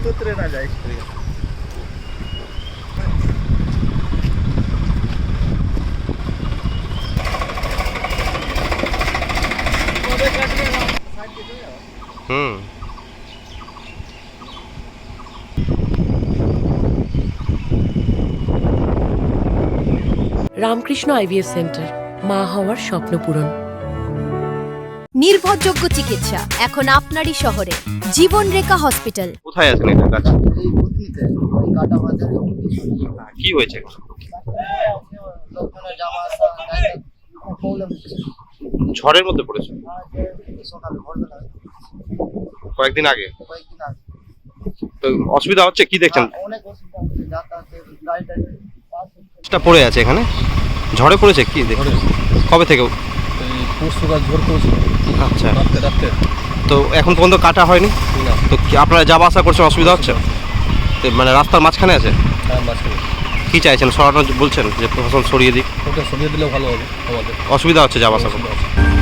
উত্তরে না যায়। হুম। রামকৃষ্ণ আইভিএফ সেন্টার, মা হওয়ার স্বপ্ন পূরণ। নির্ভরযোগ্য চিকিৎসা এখন আপনারই শহরে, জীবনরেখা হসপিটাল। কোথায় আছেন এটা কাছে? এই বুদ্ধিতে ওই কাটা বাজারে কি হয়েছে? লোকজনের যাওয়া আসা প্রবলেম হচ্ছে। ঝড়ের মধ্যে পড়েছে সকালে ভোরবেলা কয়েকদিন আগে। কয়েকদিন আগে তো অসুবিধা হচ্ছে, কি দেখছেন? অনেক অসুবিধা হচ্ছে, যাতায়াতের গাড়ি টাড়ি পাস হচ্ছে। টা পড়ে আছে এখানে, ঝড়ে পড়েছে কি দেখছেন? কবে থেকে? পরশুকাল ঝড় পড়েছিল আচ্ছা, রাত্রে। তো এখন পর্যন্ত কাটা হয়নি? না, তো কি আপনারা যাওয়া আসা করছেন, অসুবিধা হচ্ছে? তো মানে রাস্তার মাঝখানে আছে, হ্যাঁ মাঝখানে। কি চাইছেন? সরানো বলছেন যে প্রশাসন সরিয়ে দিক? ওটা সরিয়ে দিলেও ভালো হবে আমাদের। অসুবিধা হচ্ছে যাওয়া আসা করতে। অসুবিধা আছে।